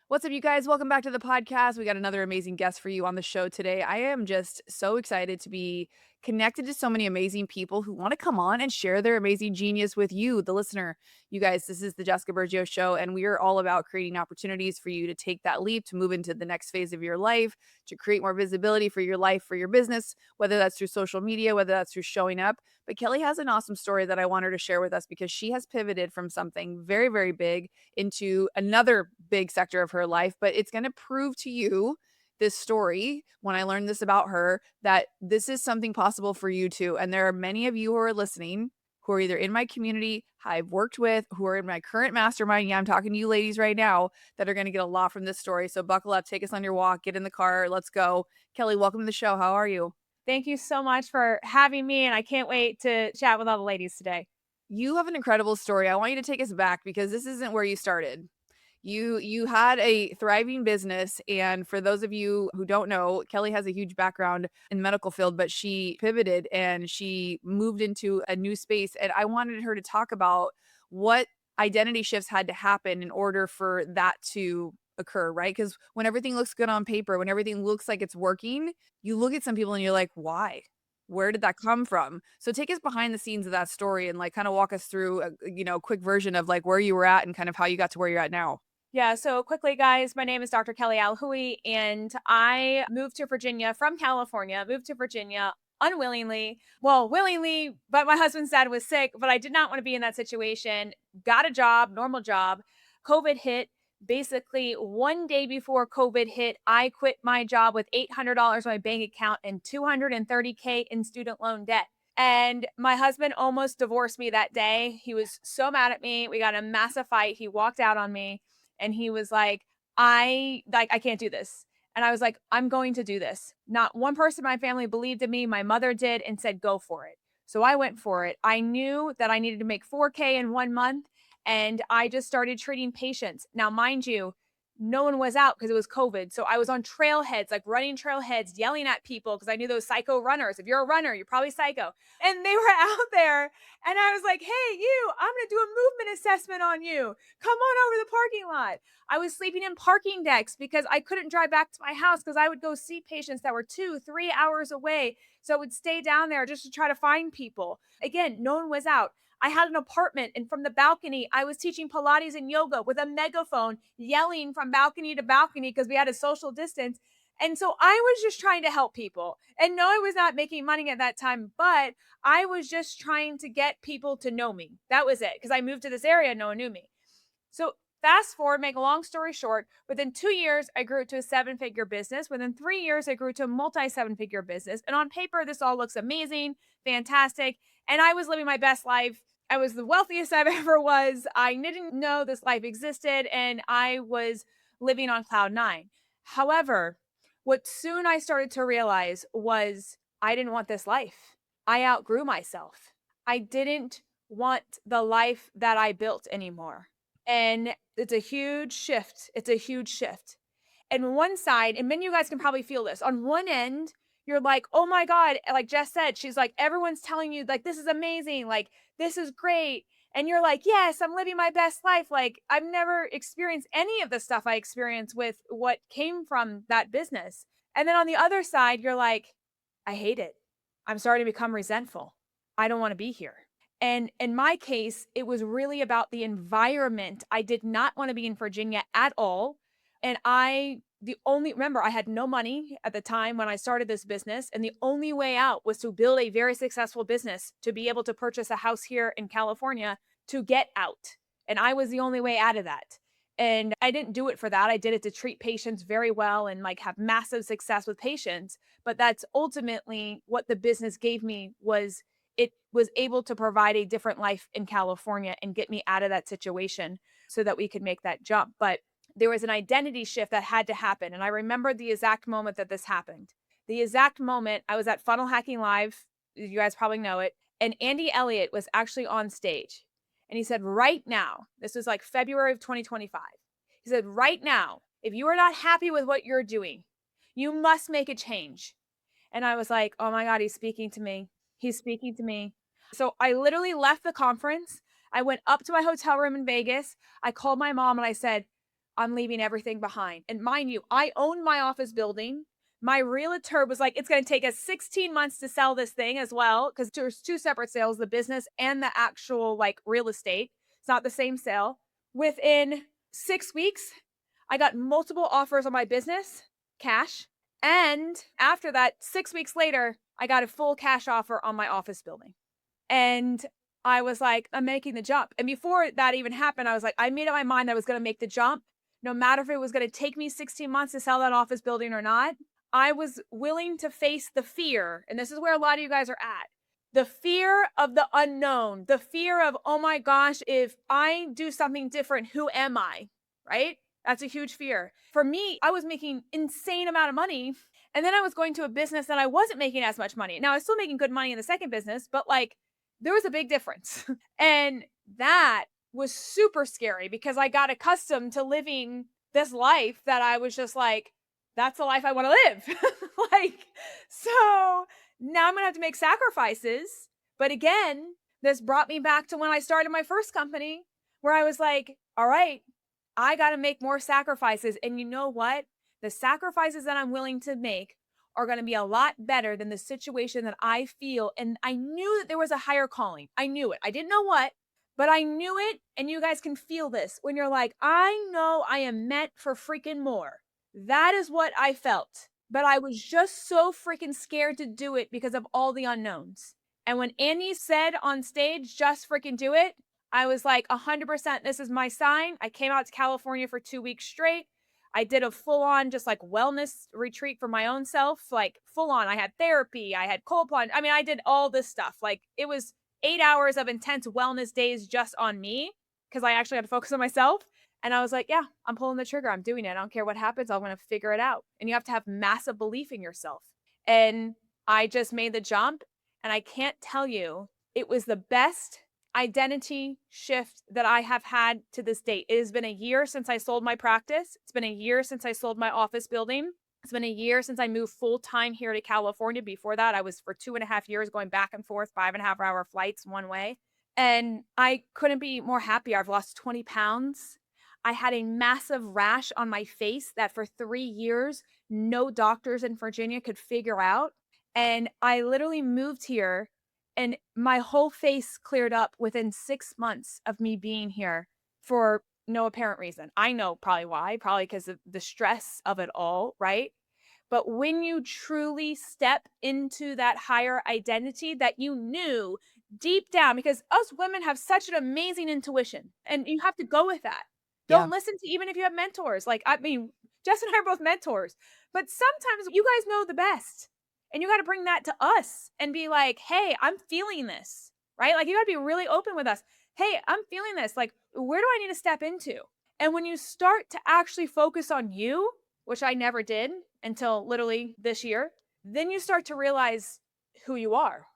What's up, you guys? Welcome back to the podcast. We got another amazing guest for you on the show today. I am just so excited to be connected to so many amazing people who want to come on and share their amazing genius with you, the listener. You guys, this is the Jessica Burgio show, and we are all about creating opportunities for you to take that leap, to move into the next phase of your life, to create more visibility for your life, for your business, whether that's through social media, whether that's through showing up. But Kelly has an awesome story that I want her to share with us because she has pivoted from something very, very big into another big sector of her life, but it's going to prove to you this story when I learned this about her that this is something possible for you too. And there are many of you who are listening who are either in my community, I've worked with, who are in my current mastermind. Yeah, I'm talking to you ladies right now that are going to get a lot from this story. So buckle up, take us on your walk, get in the car, let's go. Kelly, welcome to the show. How are you? Thank you so much for having me, and I can't wait to chat with all the ladies today. You have an incredible story. I want you to take us back because this isn't where you started. You had a thriving business, and for those of you who don't know, Kelly has a huge background in the medical field, but she pivoted and she moved into a new space, and I wanted her to talk about what identity shifts had to happen in order for that to occur, right? Because when everything looks good on paper, when everything looks like it's working, you look at some people and you're like, "Why? Where did that come from?" So take us behind the scenes of that story and, like, kinda walk us through a quick version of, like, where you were at and kind of how you got to where you're at now. Yeah, so quickly, guys, my name is Dr. Kelly Alhooie, and I moved to Virginia from California, moved to Virginia unwillingly. Well, willingly, but my husband's dad was sick, but I did not want to be in that situation. Got a job, normal job. COVID hit. Basically, one day before COVID hit, I quit my job with $800 in my bank account and 230K in student loan debt. And my husband almost divorced me that day. He was so mad at me. We got in a massive fight. He walked out on me and he was like, I can't do this. And I was like, I'm going to do this. Not one person in my family believed in me. My mother did and said, go for it. So I went for it. I knew that I needed to make 4K in 1 month and I just started treating patients. Now, mind you, no one was out because it was COVID. So I was on trailheads, like running trailheads, yelling at people because I knew those psycho runners. If you're a runner, you're probably psycho. And they were out there. And I was like, hey, you, I'm going to do a movement assessment on you. Come on over the parking lot. I was sleeping in parking decks because I couldn't drive back to my house because I would go see patients that were 2, 3 hours away. So I would stay down there just to try to find people. Again, no one was out. I had an apartment, and from the balcony, I was teaching Pilates and yoga with a megaphone, yelling from balcony to balcony because we had a social distance. And so I was just trying to help people. And no, I was not making money at that time, but I was just trying to get people to know me. That was it. Because I moved to this area, no one knew me. So fast forward, make a long story short, within 2 years, I grew to a 7 figure business. Within 3 years, I grew to a multi 7 figure business. And on paper, this all looks amazing, fantastic. And I was living my best life. I was the wealthiest I've ever was. I didn't know this life existed, and I was living on cloud nine. However, what soon I started to realize was I didn't want this life. I outgrew myself. I didn't want the life that I built anymore. And it's a huge shift. It's a huge shift. And one side, and many of you guys can probably feel this. On one end, you're like, oh my God, like Jess said, she's like, everyone's telling you, like, this is amazing, like, this is great. And you're like, yes, I'm living my best life. Like, I've never experienced any of the stuff I experienced with what came from that business. And then on the other side, you're like, I hate it. I'm starting to become resentful. I don't want to be here. And in my case, it was really about the environment. I did not want to be in Virginia at all. And remember, I had no money at the time when I started this business. And the only way out was to build a very successful business to be able to purchase a house here in California to get out. And I was the only way out of that. And I didn't do it for that. I did it to treat patients very well and like have massive success with patients. But that's ultimately what the business gave me was it was able to provide a different life in California and get me out of that situation so that we could make that jump. But there was an identity shift that had to happen. And I remember the exact moment that this happened. The exact moment I was at Funnel Hacking Live, you guys probably know it, and Andy Elliott was actually on stage. And he said, right now, this was like February of 2025. He said, right now, if you are not happy with what you're doing, you must make a change. And I was like, oh my God, he's speaking to me. He's speaking to me. So I literally left the conference. I went up to my hotel room in Vegas. I called my mom and I said, I'm leaving everything behind. And mind you, I owned my office building. My realtor was like, it's going to take us 16 months to sell this thing as well. Cause there's two separate sales, the business and the actual like real estate. It's not the same sale. Within 6 weeks, I got multiple offers on my business, cash. And after that, 6 weeks later, I got a full cash offer on my office building. And I was like, I'm making the jump. And before that even happened, I was like, I made up my mind I was going to make the jump. No matter if it was going to take me 16 months to sell that office building or not, I was willing to face the fear. And this is where a lot of you guys are at. The fear of the unknown, the fear of, oh my gosh, if I do something different, who am I? Right? That's a huge fear. For me, I was making insane amount of money. And then I was going to a business that I wasn't making as much money. Now I was still making good money in the second business, but like there was a big difference. And that was super scary because I got accustomed to living this life that I was just like, that's the life I want to live. Like, so now I'm going to have to make sacrifices. But again, this brought me back to when I started my first company where I was like, all right, I got to make more sacrifices. And you know what? The sacrifices that I'm willing to make are going to be a lot better than the situation that I feel. And I knew that there was a higher calling. I knew it. I didn't know what, but I knew it. And you guys can feel this when you're like, I know I am meant for freaking more. That is what I felt. But I was just so freaking scared to do it because of all the unknowns. And when Annie said on stage, just freaking do it, I was like, 100%, this is my sign. I came out to California for 2 weeks straight. I did a full on just like wellness retreat for my own self, like full on. I had therapy, I had cold plunge. I mean, I did all this stuff. Like it was 8 hours of intense wellness days just on me because I actually had to focus on myself. And I was like, yeah, I'm pulling the trigger. I'm doing it. I don't care what happens. I'm going to figure it out. And you have to have massive belief in yourself. And I just made the jump. And I can't tell you, it was the best identity shift that I have had to this date. It has been a year since I sold my practice. It's been a year since I sold my office building. It's been a year since I moved full time here to California. Before that, I was for 2.5 years going back and forth, 5.5 hour flights one way. And I couldn't be more happy. I've lost 20 pounds. I had a massive rash on my face that for 3 years, no doctors in Virginia could figure out. And I literally moved here and my whole face cleared up within 6 months of me being here for no apparent reason. I know probably why, probably because of the stress of it all, right? But when you truly step into that higher identity that you knew deep down, because us women have such an amazing intuition and you have to go with that. Yeah. Don't listen to, even if you have mentors. Like, I mean, Jess and I are both mentors, but sometimes you guys know the best. And you got to bring that to us and be like, hey, I'm feeling this, right? Like, you got to be really open with us. Hey, I'm feeling this. Like, where do I need to step into? And when you start to actually focus on you, which I never did until literally this year, then you start to realize who you are,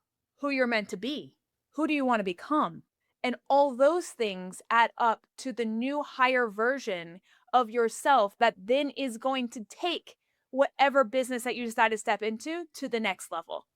who you're meant to be, who do you want to become? And all those things add up to the new higher version of yourself that then is going to take whatever business that you decide to step into to the next level.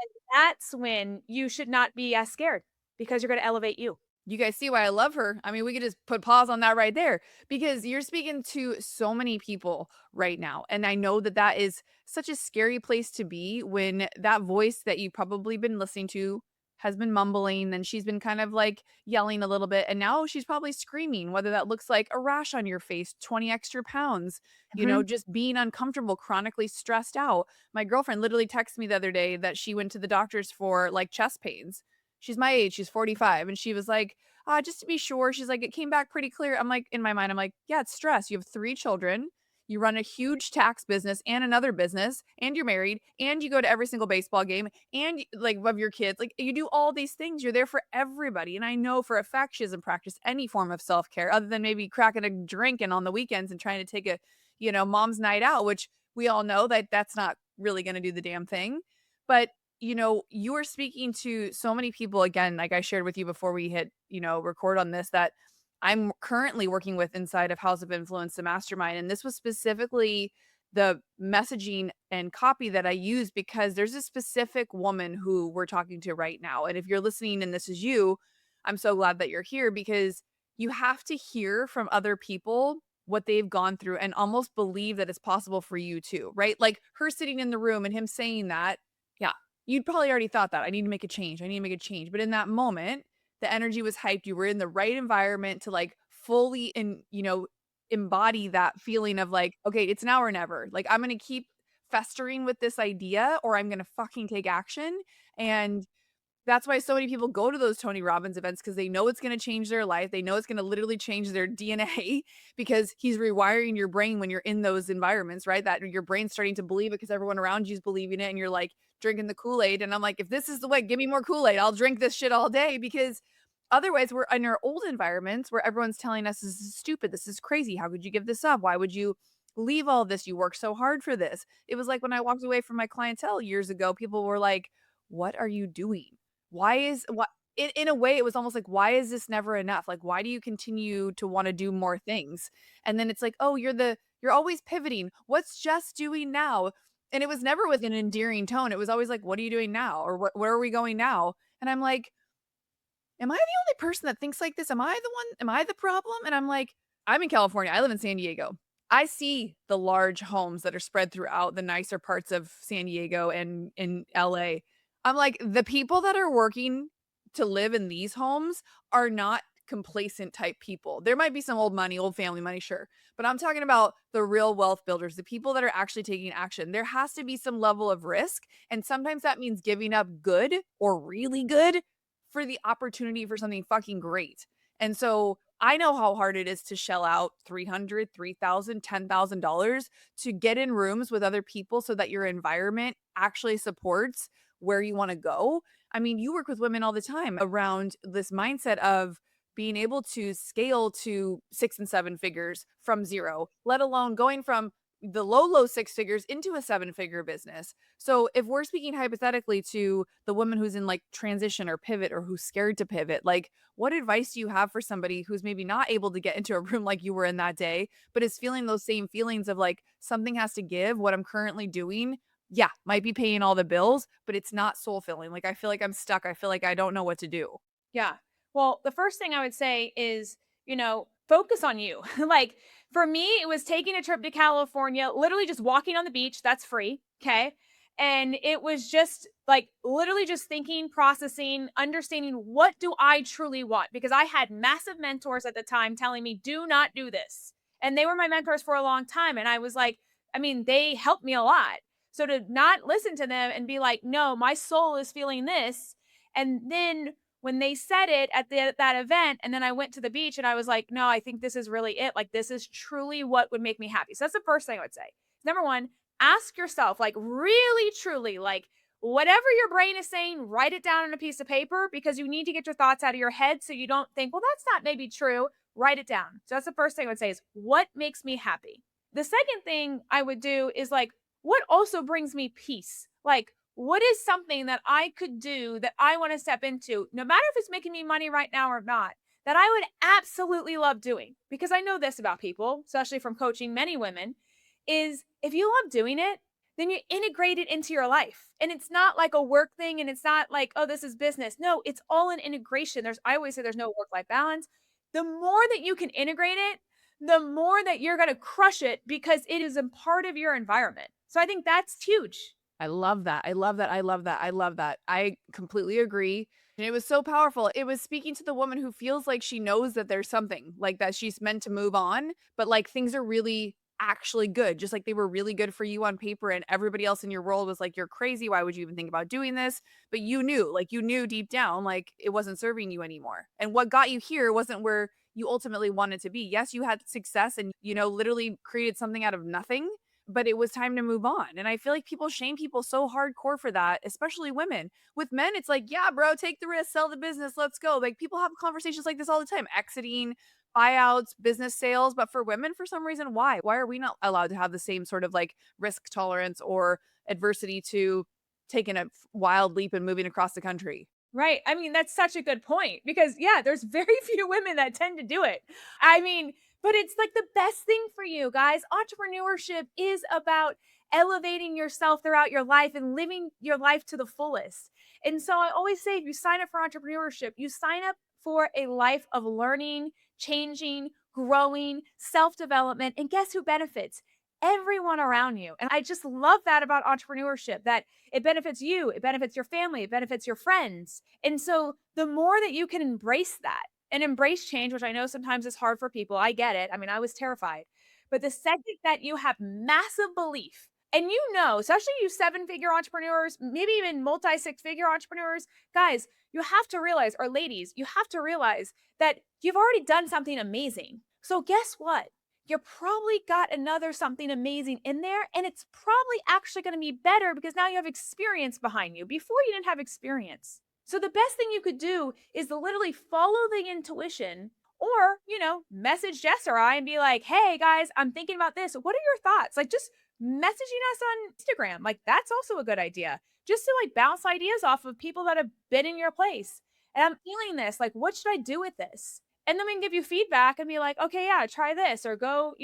And that's when you should not be as scared because you're going to elevate you. You guys see why I love her. I mean, we could just put pause on that right there because you're speaking to so many people right now. And I know that that is such a scary place to be when that voice that you've probably been listening to has been mumbling and she's been kind of like yelling a little bit. And now she's probably screaming, whether that looks like a rash on your face, 20 extra pounds, Mhm. just being uncomfortable, chronically stressed out. My girlfriend literally texted me the other day that she went to the doctors for like chest pains. She's my age, she's 45. And she was like, just to be sure, she's like, it came back pretty clear. I'm like, in my mind, I'm like, yeah, it's stress. You have 3 children. You run a huge tax business and another business, and you're married, and you go to every single baseball game, and like love your kids. Like you do all these things. You're there for everybody. And I know for a fact she doesn't practice any form of self care other than maybe cracking a drink and on the weekends and trying to take a, mom's night out, which we all know that that's not really going to do the damn thing. But you are speaking to so many people again, like I shared with you before we hit, record on this, that I'm currently working with inside of House of Influence, the mastermind. And this was specifically the messaging and copy that I use because there's a specific woman who we're talking to right now. And if you're listening and this is you, I'm so glad that you're here because you have to hear from other people what they've gone through and almost believe that it's possible for you too, right? Like her sitting in the room and him saying that, yeah, you'd probably already thought that I need to make a change. I need to make a change. But in that moment, the energy was hyped. You were in the right environment to like fully embody that feeling of like, okay, it's now or never. Like I'm gonna keep festering with this idea or I'm gonna fucking take action. And that's why so many people go to those Tony Robbins events because they know it's gonna change their life. They know it's gonna literally change their DNA because he's rewiring your brain when you're in those environments, right? That your brain's starting to believe it because everyone around you is believing it and you're like drinking the Kool-Aid. And I'm like, if this is the way, give me more Kool-Aid. I'll drink this shit all day because otherwise we're in our old environments where everyone's telling us this is stupid, this is crazy. How could you give this up? Why would you leave all this? You work so hard for this. It was like when I walked away from my clientele years ago, people were like, what are you doing? Why is what in a way, it was almost like, "Why is this never enough? Like, why do you continue to wanna do more things?" And then it's like, "Oh, you're always pivoting. What's just doing now?" And it was never with an endearing tone. It was always like, "What are you doing now?" Or where are we going now?" And I'm like, "Am I the only person that thinks like this? Am I the one? Am I the problem?" And I'm like, "I'm in California. I live in San Diego. I see the large homes that are spread throughout the nicer parts of San Diego and in LA. I'm like, the people that are working to live in these homes are not complacent type people. There might be some old money, old family money, sure. But I'm talking about the real wealth builders, the people that are actually taking action. There has to be some level of risk. And sometimes that means giving up good or really good for the opportunity for something fucking great. And so I know how hard it is to shell out 300, 3,000, $10,000 to get in rooms with other people so that your environment actually supports where you want to go. I mean, you work with women all the time around this mindset of being able to scale to 6 and 7 figures from 0, let alone going from the low 6 figures into a 7-figure business. So, if we're speaking hypothetically to the woman who's in like transition or pivot or who's scared to pivot, like what advice do you have for somebody who's maybe not able to get into a room like you were in that day, but is feeling those same feelings of like something has to give, what I'm currently doing, yeah, might be paying all the bills, but it's not soul filling. Like I feel like I'm stuck. I feel like I don't know what to do. Yeah. Well, the first thing I would say is, focus on you. Like for me, it was taking a trip to California, literally just walking on the beach. That's free. Okay. And it was just like literally just thinking, processing, understanding what do I truly want? Because I had massive mentors at the time telling me, do not do this. And they were my mentors for a long time. And I was like, I mean, they helped me a lot. So to not listen to them and be like, no, my soul is feeling this. And then when they said it at that event, and then I went to the beach and I was like, no, I think this is really it. Like, this is truly what would make me happy. So that's the first thing I would say. Number one, ask yourself, like, really, truly, like, whatever your brain is saying, write it down on a piece of paper because you need to get your thoughts out of your head so you don't think, well, that's not maybe true. Write it down. So that's the first thing I would say is what makes me happy. The second thing I would do is like, what also brings me peace? Like, what is something that I could do that I want to step into, no matter if it's making me money right now or not, that I would absolutely love doing? Because I know this about people, especially from coaching many women, is if you love doing it, then you integrate it into your life. And it's not like a work thing and it's not like, oh, this is business. No, it's all an integration. I always say there's no work-life balance. The more that you can integrate it, the more that you're going to crush it because it is a part of your environment. So I think that's huge. I love that. I love that. I love that. I love that. I completely agree. And it was so powerful. It was speaking to the woman who feels like she knows that there's something, like that she's meant to move on, but like things are really actually good, just like they were really good for you on paper and everybody else in your world was like, you're crazy. Why would you even think about doing this? But you knew deep down, like it wasn't serving you anymore. And what got you here wasn't where you ultimately wanted to be. Yes, you had success and, literally created something out of nothing, but it was time to move on. And I feel like people shame people so hardcore for that, especially women. With men, it's like, yeah, bro, take the risk, sell the business, let's go. Like people have conversations like this all the time, exiting, buyouts, business sales. But for women, for some reason, why? Why are we not allowed to have the same sort of like risk tolerance or adversity to taking a wild leap and moving across the country? Right. I mean, that's such a good point because, yeah, there's very few women that tend to do it. I mean, but it's like the best thing for you guys. Entrepreneurship is about elevating yourself throughout your life and living your life to the fullest. And so I always say if you sign up for entrepreneurship, you sign up for a life of learning, changing, growing, self-development, and guess who benefits? Everyone around you. And I just love that about entrepreneurship, that it benefits you, it benefits your family, it benefits your friends. And so the more that you can embrace that and embrace change, which I know sometimes is hard for people. I get it. I mean, I was terrified. But the second that you have massive belief, and you know, especially you seven-figure entrepreneurs, maybe even multi six-figure entrepreneurs, guys, you have to realize, or ladies, you have to realize that you've already done something amazing. So guess what? You probably got another something amazing in there, and it's probably actually going to be better because now you have experience behind you. Before you didn't have experience. So the best thing you could do is to literally follow the intuition, or, message Jess or I and be like, "Hey guys, I'm thinking about this. What are your thoughts?" Like, just messaging us on Instagram. Like, that's also a good idea. Just to like bounce ideas off of people that have been in your place. And I'm feeling this. Like, what should I do with this? And then we can give you feedback and be like, okay, yeah, try this, or go,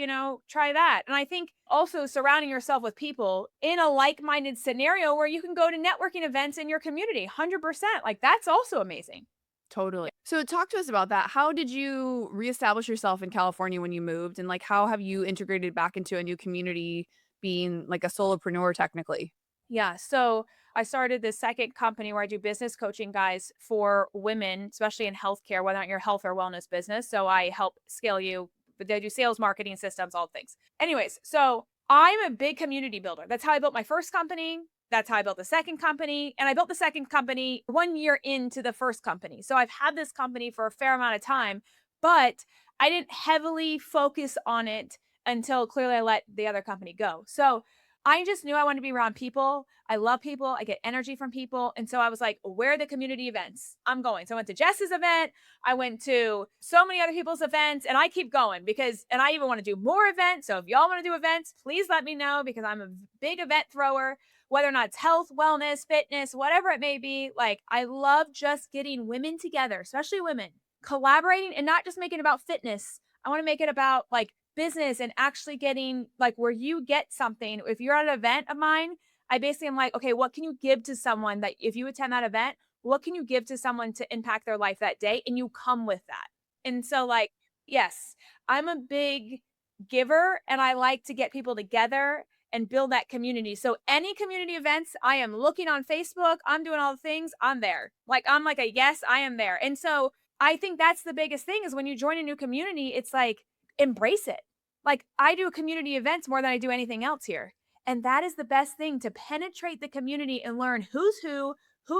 try that. And I think also surrounding yourself with people in a like-minded scenario where you can go to networking events in your community, 100%. Like, that's also amazing. Totally. So talk to us about that. How did you reestablish yourself in California when you moved? And like how have you integrated back into a new community being like a solopreneur technically? Yeah. So I started this second company where I do business coaching, guys, for women, especially in healthcare, whether or not you're health or wellness business. So I help scale you, but they do sales, marketing systems, all things. Anyways, so I'm a big community builder. That's how I built my first company. That's how I built the second company. And I built the second company 1 year into the first company. So I've had this company for a fair amount of time, but I didn't heavily focus on it until clearly I let the other company go. So I just knew I wanted to be around people. I love people. I get energy from people. And so I was like, where are the community events? I'm going. So I went to Jess's event. I went to so many other people's events, and I keep going and I even want to do more events. So if y'all want to do events, please let me know, because I'm a big event thrower, whether or not it's health, wellness, fitness, whatever it may be. Like, I love just getting women together, especially women, collaborating, and not just making it about fitness. I want to make it about like business, and actually getting like where you get something. If you're at an event of mine, I basically am like, okay, what can you give to someone that if you attend that event, what can you give to someone to impact their life that day? And you come with that. And so, like, yes, I'm a big giver, and I like to get people together and build that community. So any community events, I am looking on Facebook, I'm doing all the things, I'm there. Like, I'm like a yes, I am there. And so I think that's the biggest thing, is when you join a new community, it's like, embrace it. Like, I do community events more than I do anything else here. And that is the best thing, to penetrate the community and learn who's who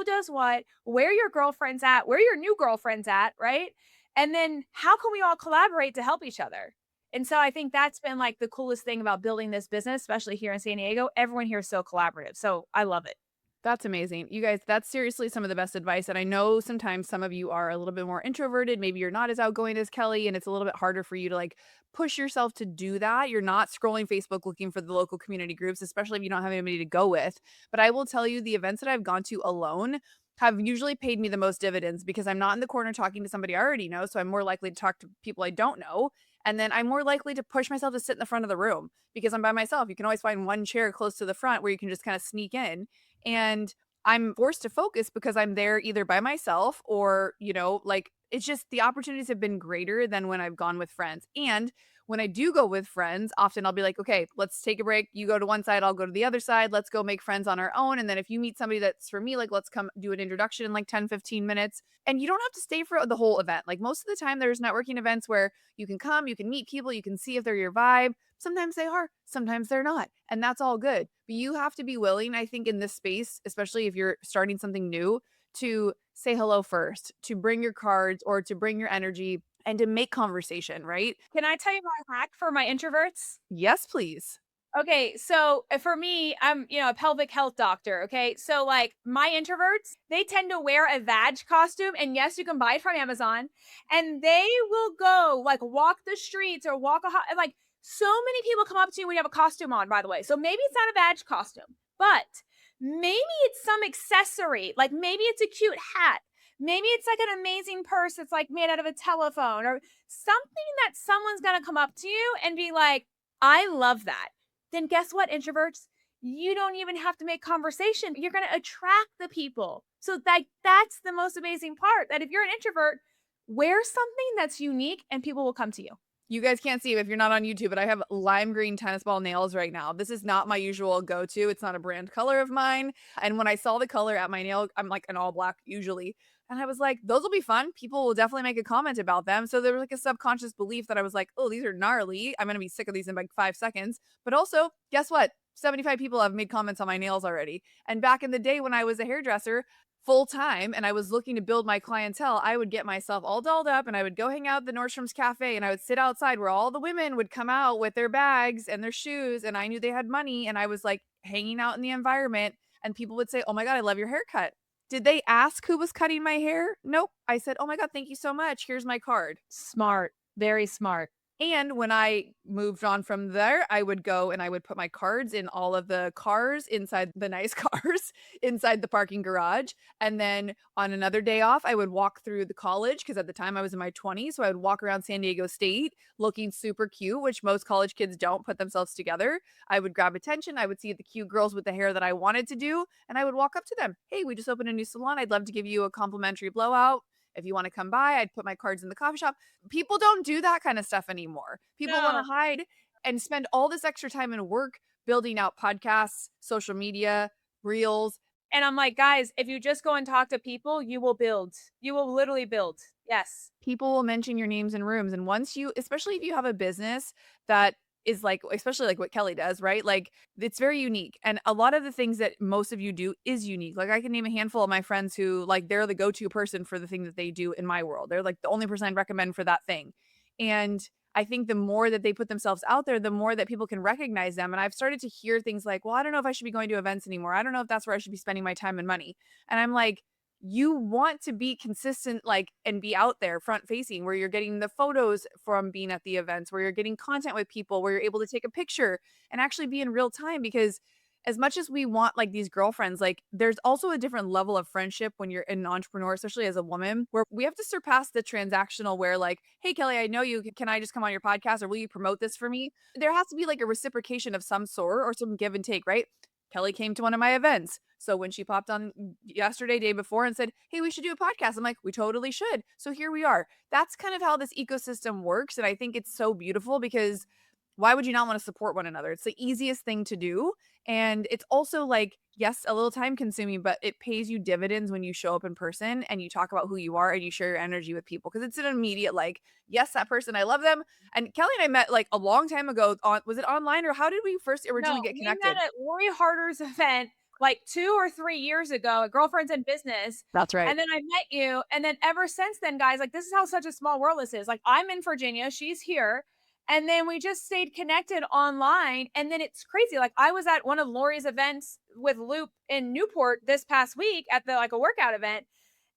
does what, where your girlfriend's at, where your new girlfriend's at, right? And then how can we all collaborate to help each other? And so I think that's been like the coolest thing about building this business, especially here in San Diego. Everyone here is so collaborative. So I love it. That's amazing. You guys, that's seriously some of the best advice. And I know sometimes some of you are a little bit more introverted. Maybe you're not as outgoing as Kelly, and it's a little bit harder for you to like push yourself to do that. You're not scrolling Facebook looking for the local community groups, especially if you don't have anybody to go with. But I will tell you, the events that I've gone to alone have usually paid me the most dividends, because I'm not in the corner talking to somebody I already know. So I'm more likely to talk to people I don't know. And then I'm more likely to push myself to sit in the front of the room because I'm by myself. You can always find one chair close to the front where you can just kind of sneak in. And I'm forced to focus because I'm there either by myself or, like it's just the opportunities have been greater than when I've gone with friends. And when I do go with friends, often I'll be like, okay, let's take a break. You go to one side, I'll go to the other side. Let's go make friends on our own. And then if you meet somebody that's for me, like let's come do an introduction in like 10, 15 minutes. And you don't have to stay for the whole event. Like most of the time, there's networking events where you can come, you can meet people, you can see if they're your vibe. Sometimes they are, sometimes they're not. And that's all good. But you have to be willing, I think, in this space, especially if you're starting something new, to say hello first, to bring your cards or to bring your energy and to make conversation, right? Can I tell you my hack for my introverts? Yes, please. Okay, so for me, I'm, a pelvic health doctor. Okay, so like my introverts, they tend to wear a vag costume, and yes, you can buy it from Amazon, and they will go like walk the streets or and like so many people come up to you when you have a costume on. By the way, so maybe it's not a vag costume, but maybe it's some accessory, like maybe it's a cute hat. Maybe it's like an amazing purse that's like made out of a telephone or something that someone's gonna come up to you and be like, I love that. Then guess what, introverts? You don't even have to make conversation. You're going to attract the people. So that's the most amazing part, that if you're an introvert, wear something that's unique and people will come to you. You guys can't see it if you're not on YouTube, but I have lime green tennis ball nails right now. This is not my usual go-to. It's not a brand color of mine. And when I saw the color at my nail, I'm like an all black usually. And I was like, those will be fun. People will definitely make a comment about them. So there was like a subconscious belief that I was like, oh, these are gnarly. I'm going to be sick of these in like 5 seconds. But also, guess what? 75 people have made comments on my nails already. And back in the day when I was a hairdresser, full time and I was looking to build my clientele, I would get myself all dolled up and I would go hang out at the Nordstrom's cafe and I would sit outside where all the women would come out with their bags and their shoes and I knew they had money and I was like hanging out in the environment and people would say, "Oh my god, I love your haircut." Did they ask who was cutting my hair? Nope. I said, "Oh my god, thank you so much. Here's my card." Smart. Very smart. And when I moved on from there, I would go and I would put my cards in all of the cars inside the nice cars inside the parking garage. And then on another day off, I would walk through the college because at the time I was in my 20s. So I would walk around San Diego State looking super cute, which most college kids don't put themselves together. I would grab attention. I would see the cute girls with the hair that I wanted to do. And I would walk up to them. Hey, we just opened a new salon. I'd love to give you a complimentary blowout. If you want to come by, I'd put my cards in the coffee shop. People don't do that kind of stuff anymore. People want to No. hide and spend all this extra time and work building out podcasts, social media, reels. And I'm like, guys, if you just go and talk to people, you will build. You will literally build. Yes. People will mention your names in rooms. And once you, especially if you have a business that is like, especially like what Kelly does, right? Like it's very unique. And a lot of the things that most of you do is unique. Like I can name a handful of my friends who like they're the go-to person for the thing that they do in my world. They're like the only person I'd recommend for that thing. And I think the more that they put themselves out there, the more that people can recognize them. And I've started to hear things like, well, I don't know if I should be going to events anymore. I don't know if that's where I should be spending my time and money. And I'm like, you want to be consistent, like, and be out there front facing where you're getting the photos from being at the events, where you're getting content with people, where you're able to take a picture and actually be in real time. Because as much as we want like these girlfriends, like there's also a different level of friendship when you're an entrepreneur, especially as a woman, where we have to surpass the transactional where like, hey Kelly, I know you. Can I just come on your podcast or will you promote this for me? There has to be like a reciprocation of some sort or some give and take, right? Kelly came to one of my events. So when she popped on yesterday, day before, and said, hey, we should do a podcast, I'm like, we totally should. So here we are. That's kind of how this ecosystem works. And I think it's so beautiful because why would you not want to support one another? It's the easiest thing to do. And it's also like, yes, a little time consuming, but it pays you dividends when you show up in person and you talk about who you are and you share your energy with people. Cause it's an immediate, like, yes, that person, I love them. And Kelly and I met like a long time ago on, was it online or how did we first originally No, get we met connected? at Lori Harder's event like 2 or 3 years ago at Girlfriends in Business. That's right. And then I met you. And then ever since then, guys, like this is how such a small world this is. Like I'm in Virginia, she's here. And then we just stayed connected online. And then it's crazy. Like I was at one of Lori's events with Loop in Newport this past week at the like a workout event.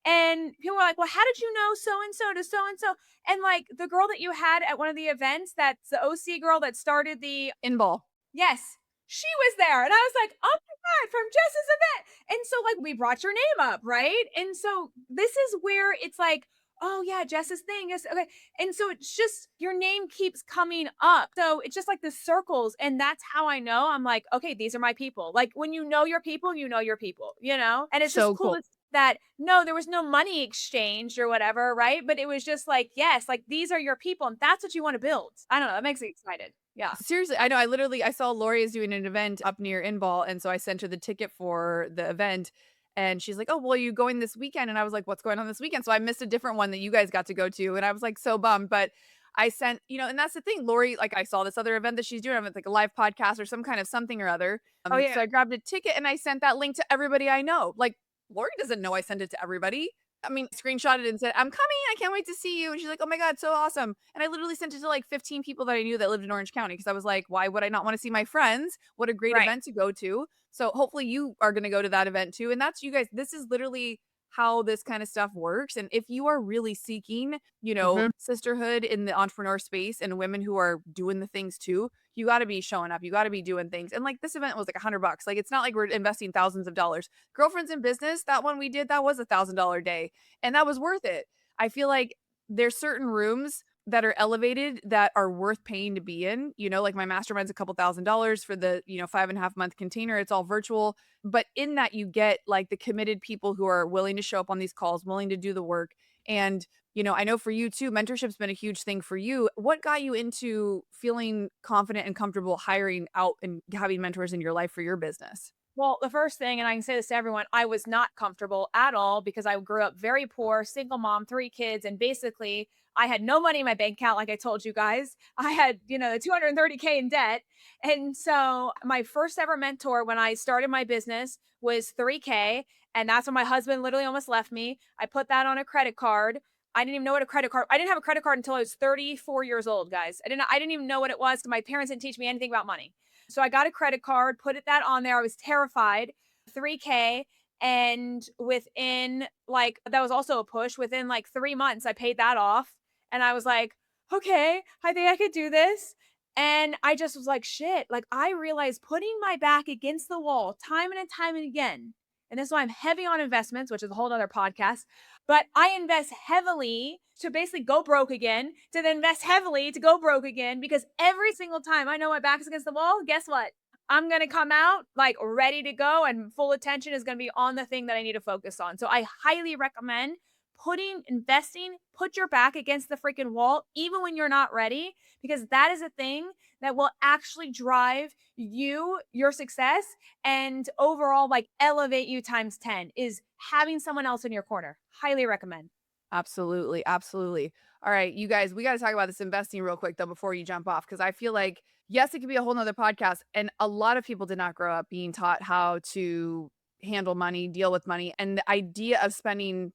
And people were like, well, how did you know so and so to so and so? And like the girl that you had at one of the events, that's the OC girl that started the In ball. yes, she was there. And I was like, oh my God, from Jess's event. And so, like, we brought your name up, right? And so, this is where it's like, oh, yeah, Jess's thing is okay. And so, it's just your name keeps coming up. So, it's just like the circles. And that's how I know I'm like, okay, these are my people. Like, when you know your people, you know your people, you know? And it's just So cool cool. to that no, there was no money exchanged or whatever, right? But it was just like, yes, like these are your people. And that's what you want to build. I don't know. That makes me excited. Yeah. Seriously, I know. I saw Lori is doing an event up near Inball, and so I sent her the ticket for the event, and she's like, "Oh, well, are you going this weekend?" And I was like, "What's going on this weekend?" So I missed a different one that you guys got to go to, and I was like so bummed. But I sent, and that's the thing, Lori. Like I saw this other event that she's doing, like a live podcast or some kind of something or other. Oh, So yeah. I grabbed a ticket and I sent that link to everybody I know. Like Lori doesn't know I sent it to everybody. I mean, screenshotted and said, "I'm coming. I can't wait to see you." And she's like, "Oh my god, so awesome!" And I literally sent it to like 15 people that I knew that lived in Orange County because I was like, "Why would I not want to see my friends? What a great Right. event to go to!" So hopefully you are going to go to that event too. And that's you guys. This is literally how this kind of stuff works. And if you are really seeking, Mhm. sisterhood in the entrepreneur space and women who are doing the things too, you got to be showing up. You got to be doing things. And like this event was like $100. Like it's not like we're investing thousands of dollars. Girlfriends in Business, that one we did, that was $1,000 day. And that was worth it. I feel like there's certain rooms that are elevated that are worth paying to be in. Like my mastermind's a couple $1,000s for the, 5.5 month container. It's all virtual. But in that, you get like the committed people who are willing to show up on these calls, willing to do the work. And, I know for you too, mentorship's been a huge thing for you. What got you into feeling confident and comfortable hiring out and having mentors in your life for your business? Well, the first thing, and I can say this to everyone, I was not comfortable at all because I grew up very poor, single mom, 3 kids, and basically I had no money in my bank account, like I told you guys. I had, 230K in debt. And so my first ever mentor when I started my business was 3K. And that's when my husband literally almost left me. I put that on a credit card. I didn't even know what a credit card. I didn't have a credit card until I was 34 years old, guys. I didn't even know what it was because my parents didn't teach me anything about money. So I got a credit card, put that on there. I was terrified. 3K. And within like, that was also a push. Within like 3 months, I paid that off. And I was like, okay, I think I could do this. And I just was like, shit. Like, I realized putting my back against the wall time and time and again. And this is why I'm heavy on investments, which is a whole other podcast. But I invest heavily to basically go broke again, to then invest heavily to go broke again, because every single time I know my back is against the wall, guess what? I'm going to come out like ready to go and full attention is going to be on the thing that I need to focus on. So I highly recommend put your back against the freaking wall, even when you're not ready, because that is a thing that will actually drive your success, and overall like elevate you times 10 is having someone else in your corner. Highly recommend. Absolutely, absolutely. All right, you guys, we gotta talk about this investing real quick though before you jump off, because I feel like, yes, it could be a whole nother podcast. And a lot of people did not grow up being taught how to handle money, deal with money, and the idea of spending,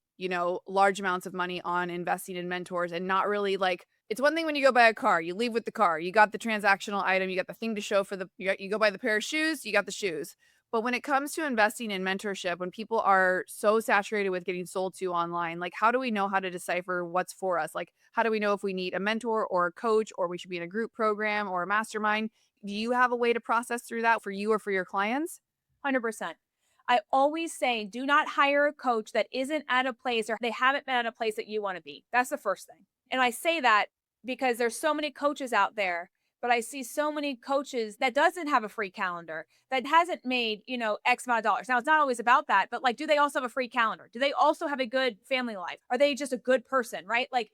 large amounts of money on investing in mentors and not really like it's one thing when you go buy a car, you leave with the car, you got the transactional item, you got the thing to show for you go buy the pair of shoes, you got the shoes. But when it comes to investing in mentorship, when people are so saturated with getting sold to online, like how do we know how to decipher what's for us? Like, how do we know if we need a mentor or a coach or we should be in a group program or a mastermind? Do you have a way to process through that for you or for your clients? 100%. I always say, do not hire a coach that isn't at a place or they haven't been at a place that you want to be. That's the first thing. And I say that because there's so many coaches out there, but I see so many coaches that doesn't have a free calendar, that hasn't made, X amount of dollars. Now it's not always about that, but like, do they also have a free calendar? Do they also have a good family life? Are they just a good person, right? Like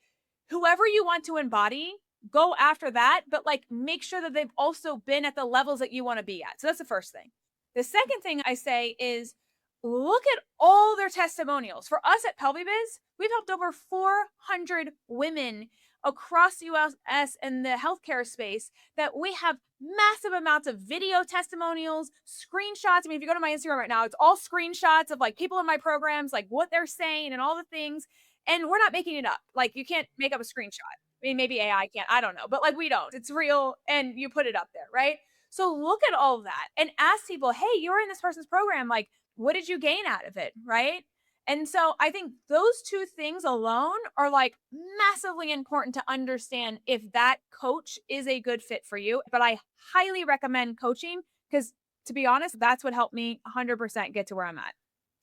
whoever you want to embody, go after that, but like make sure that they've also been at the levels that you want to be at. So that's the first thing. The second thing I say is look at all their testimonials. For us at PelviBiz, we've helped over 400 women across the US in the healthcare space that we have massive amounts of video testimonials, screenshots. I mean, if you go to my Instagram right now, it's all screenshots of like people in my programs, like what they're saying and all the things. And we're not making it up. Like you can't make up a screenshot. I mean, maybe AI can, I don't know, but like we don't. It's real and you put it up there, right? So look at all of that and ask people, hey, you're in this person's program. Like, what did you gain out of it? Right. And so I think those two things alone are like massively important to understand if that coach is a good fit for you. But I highly recommend coaching because to be honest, that's what helped me 100% get to where I'm at.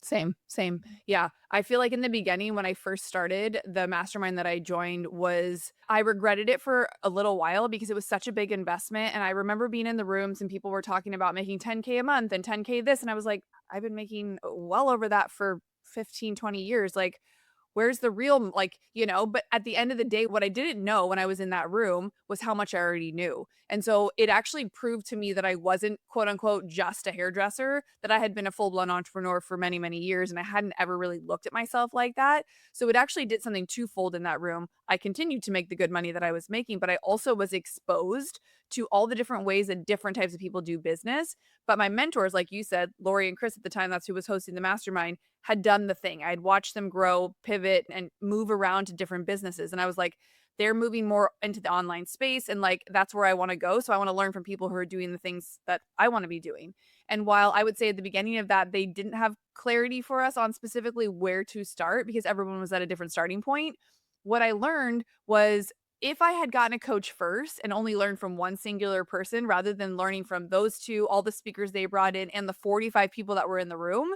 Same, same. Yeah. I feel like in the beginning, when I first started, the mastermind that I joined I regretted it for a little while because it was such a big investment. And I remember being in the rooms and people were talking about making 10K a month and 10K this. And I was like, I've been making well over that for 15, 20 years. Like, where's the real, like, but at the end of the day, what I didn't know when I was in that room was how much I already knew. And so it actually proved to me that I wasn't quote unquote just a hairdresser, that I had been a full blown entrepreneur for many, many years. And I hadn't ever really looked at myself like that. So it actually did something twofold in that room. I continued to make the good money that I was making, but I also was exposed to all the different ways that different types of people do business. But my mentors, like you said, Lori and Chris at the time, that's who was hosting the mastermind, had done the thing. I'd watched them grow, pivot, and move around to different businesses. And I was like, they're moving more into the online space. And like, that's where I want to go. So I want to learn from people who are doing the things that I want to be doing. And while I would say at the beginning of that, they didn't have clarity for us on specifically where to start because everyone was at a different starting point, what I learned was if I had gotten a coach first and only learned from one singular person rather than learning from those two, all the speakers they brought in, and the 45 people that were in the room,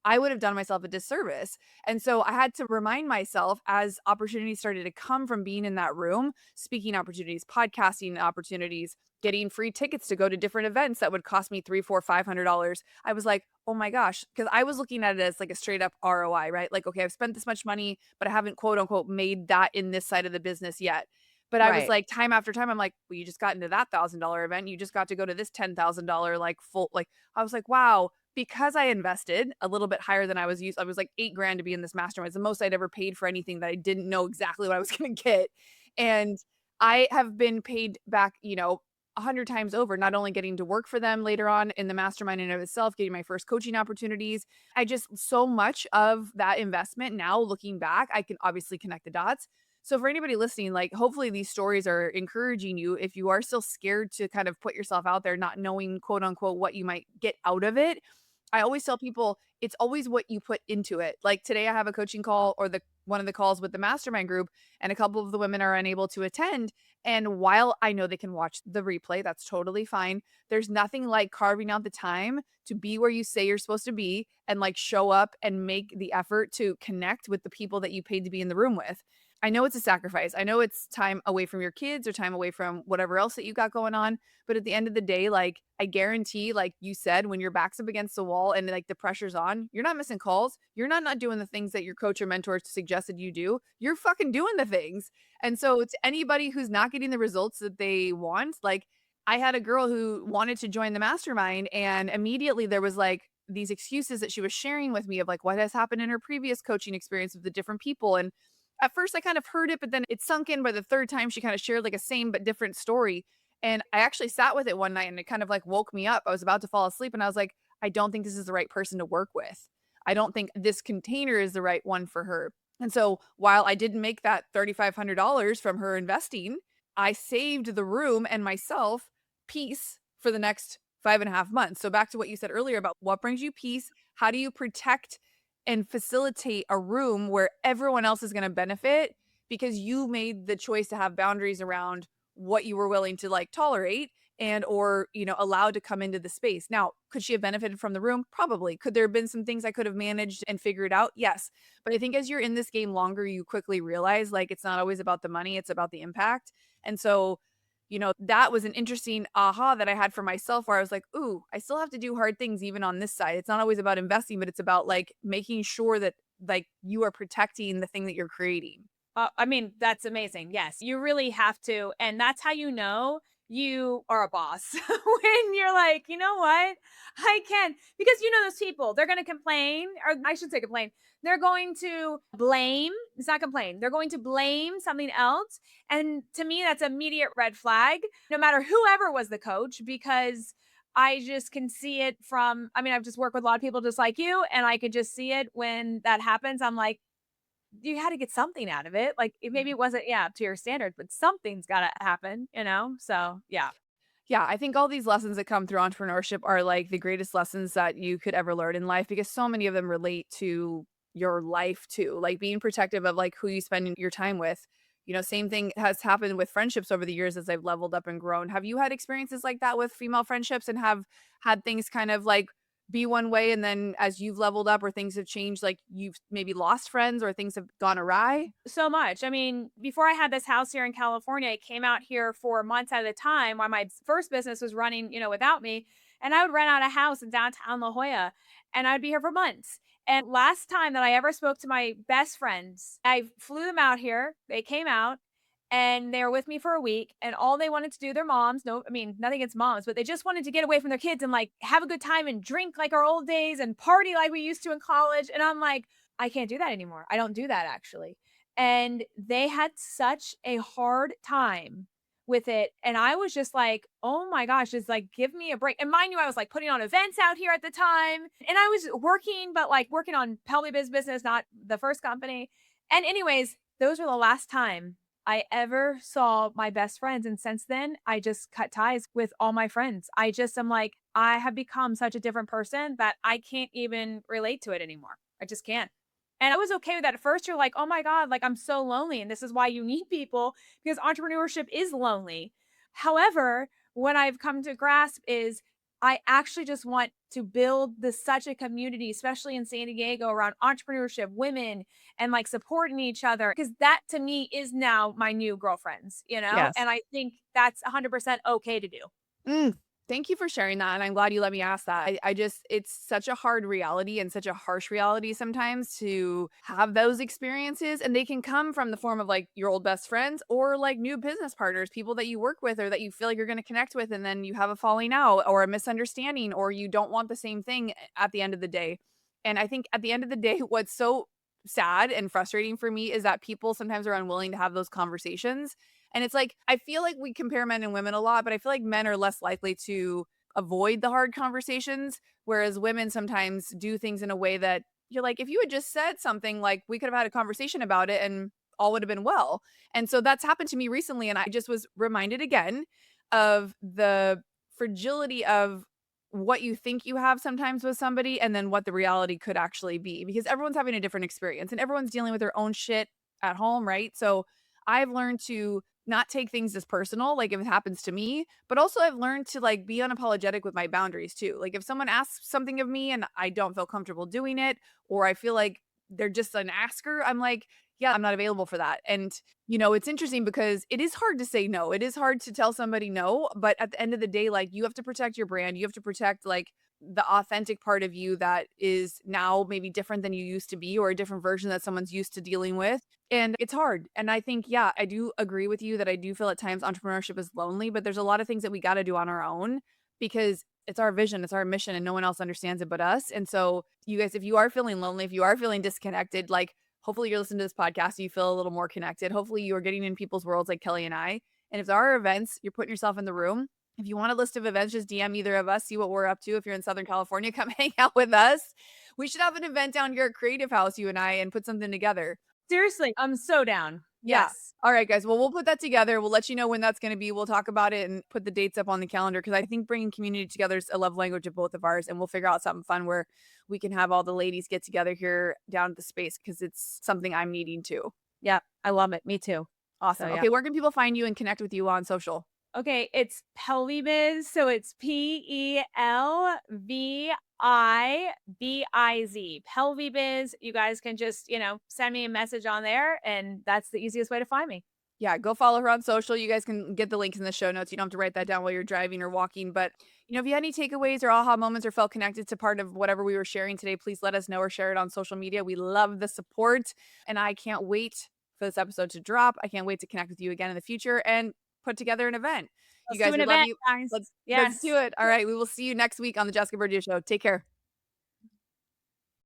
I would have done myself a disservice. And so I had to remind myself as opportunities started to come from being in that room, speaking opportunities, podcasting opportunities, getting free tickets to go to different events that would cost me three, four, $500. I was like, oh my gosh, because I was looking at it as like a straight up ROI, right? Like, okay, I've spent this much money, but I haven't quote unquote made that in this side of the business yet. But I was Right. like, time after time, I'm like, well, you just got into that $1,000 event. You just got to go to this $10,000 like full, like, I was like, wow, because I invested a little bit higher than I was used. I was like 8 grand to be in this mastermind. It's the most I'd ever paid for anything that I didn't know exactly what I was going to get. And I have been paid back, 100 times over, not only getting to work for them later on in the mastermind in and of itself, getting my first coaching opportunities. I just, so much of that investment now looking back, I can obviously connect the dots. So for anybody listening, like hopefully these stories are encouraging you if you are still scared to kind of put yourself out there, not knowing quote unquote what you might get out of it. I always tell people it's always what you put into it. Like today I have a coaching call or the one of the calls with the mastermind group and a couple of the women are unable to attend. And while I know they can watch the replay, that's totally fine. There's nothing like carving out the time to be where you say you're supposed to be and like show up and make the effort to connect with the people that you paid to be in the room with. I know it's a sacrifice. I know it's time away from your kids or time away from whatever else that you got going on. But at the end of the day, like I guarantee, like you said, when your back's up against the wall and like the pressure's on, you're not missing calls. You're not doing the things that your coach or mentor suggested you do. You're fucking doing the things. And so to anybody who's not getting the results that they want, like I had a girl who wanted to join the mastermind and immediately there was like these excuses that she was sharing with me of like what has happened in her previous coaching experience with the different people. And at first I kind of heard it, but then it sunk in by the third time she kind of shared like a same but different story. And I actually sat with it one night and it kind of like woke me up. I was about to fall asleep and I was like, I don't think this is the right person to work with. I don't think this container is the right one for her. And so while I didn't make that $3,500 from her investing, I saved the room and myself peace for the next 5.5 months. So back to what you said earlier about what brings you peace. How do you protect and facilitate a room where everyone else is going to benefit because you made the choice to have boundaries around what you were willing to like tolerate and or allowed to come into the space. Now could she have benefited from the room? Probably. Could there have been some things I could have managed and figured out? Yes. But I think as you're in this game longer you quickly realize like it's not always about the money, it's about the impact. And so that was an interesting aha that I had for myself where I was like, ooh, I still have to do hard things even on this side. It's not always about investing, but it's about like making sure that like you are protecting the thing that you're creating. I mean, that's amazing. Yes, you really have to. And that's how you know you are a boss when you're like, you know what? I can. Because you know, those people, they're going to complain, or I should say complain. They're going to blame. It's not complain. They're going to blame something else. And to me, that's immediate red flag, no matter whoever was the coach, because I just can see it from, I mean, I've just worked with a lot of people just like you, and I could just see it when that happens. I'm like, you had to get something out of it. Like, maybe it wasn't, yeah, up to your standard, but something's gotta happen, you know? So, yeah. Yeah, I think all these lessons that come through entrepreneurship are like the greatest lessons that you could ever learn in life because so many of them relate to your life too. Like being protective of like who you spend your time with. Same thing has happened with friendships over the years as I've leveled up and grown. Have you had experiences like that with female friendships and have had things kind of like be one way and then as you've leveled up or things have changed, like you've maybe lost friends or things have gone awry? So much. I mean, before I had this house here in California, I came out here for months at a time while my first business was running, without me. And I would rent out a house in downtown La Jolla and I'd be here for months. And last time that I ever spoke to my best friends, I flew them out here. They came out and they were with me for a week. And all they wanted to do, their moms, no, I mean, nothing against moms, but they just wanted to get away from their kids and like have a good time and drink like our old days and party like we used to in college. And I'm like, I can't do that anymore. I don't do that actually. And they had such a hard time with it. And I was just like, oh my gosh, just like, give me a break. And mind you, I was like putting on events out here at the time. And I was working, but like working on Pelby Biz business, not the first company. And anyways, those were the last time I ever saw my best friends. And since then, I just cut ties with all my friends. I just am like, I have become such a different person that I can't even relate to it anymore. I just can't. And I was okay with that. At first, you're like, oh my God, like I'm so lonely. And this is why you need people because entrepreneurship is lonely. However, what I've come to grasp is I actually just want to build this such a community, especially in San Diego, around entrepreneurship, women, and like supporting each other. Cause that to me is now my new girlfriends, you know? Yes. And I think that's 100% okay to do. Mm, thank you for sharing that, and I'm glad you let me ask that. I just it's such a hard reality and such a harsh reality sometimes to have those experiences, and they can come from the form of, like, your old best friends or, like, new business partners, people that you work with or that you feel like you're gonna connect with, and then you have a falling out or a misunderstanding or you don't want the same thing at the end of the day. And I think at the end of the day, what's so sad and frustrating for me is that people sometimes are unwilling to have those conversations, and it's like, I feel like we compare men and women a lot, but I feel like men are less likely to avoid the hard conversations, whereas women sometimes do things in a way that you're like, if you had just said something, like, we could have had a conversation about it and all would have been well. And so that's happened to me recently. And I just was reminded again of the fragility of what you think you have sometimes with somebody and then what the reality could actually be because everyone's having a different experience and everyone's dealing with their own shit at home, right? So I've learned to not take things as personal, like, if it happens to me, but also I've learned to, like, be unapologetic with my boundaries too. Like, if someone asks something of me and I don't feel comfortable doing it, or I feel like they're just an asker, I'm like, "Yeah, I'm not available for that." And, it's interesting because it is hard to say no. It is hard to tell somebody no, but at the end of the day, like, you have to protect your brand. You have to protect, like, the authentic part of you that is now maybe different than you used to be or a different version that someone's used to dealing with. And it's hard. And I think, yeah, I do agree with you that I do feel at times entrepreneurship is lonely, but there's a lot of things that we got to do on our own because it's our vision, it's our mission, and no one else understands it but us. And so, you guys, if you are feeling lonely, if you are feeling disconnected, like hopefully you're listening to this podcast, and you feel a little more connected. Hopefully you are getting in people's worlds like Kelly and I. And if there are events, you're putting yourself in the room. If you want a list of events, just DM either of us, see what we're up to. If you're in Southern California, come hang out with us. We should have an event down here at Creative House, you and I, and put something together. Seriously, I'm so down. Yeah. Yes. All right, guys. Well, we'll put that together. We'll let you know when that's going to be. We'll talk about it and put the dates up on the calendar because I think bringing community together is a love language of both of ours. And we'll figure out something fun where we can have all the ladies get together here down at the space because it's something I'm needing too. Yeah, I love it. Me too. So Awesome. yeah. Okay. Where can people find you and connect with you on social? Okay, it's Pelvibiz, so it's Pelvibiz. Pelvibiz. You guys can just, send me a message on there, and that's the easiest way to find me. Yeah, go follow her on social. You guys can get the links in the show notes. You don't have to write that down while you're driving or walking. But, if you had any takeaways or aha moments or felt connected to part of whatever we were sharing today, please let us know or share it on social media. We love the support. And I can't wait for this episode to drop. I can't wait to connect with you again in the future and put together an event. You Let's do guys, an we love event, you. guys. Let's do Yes. it. All right. We will see you next week on the Jessica Burgio Show. Take care.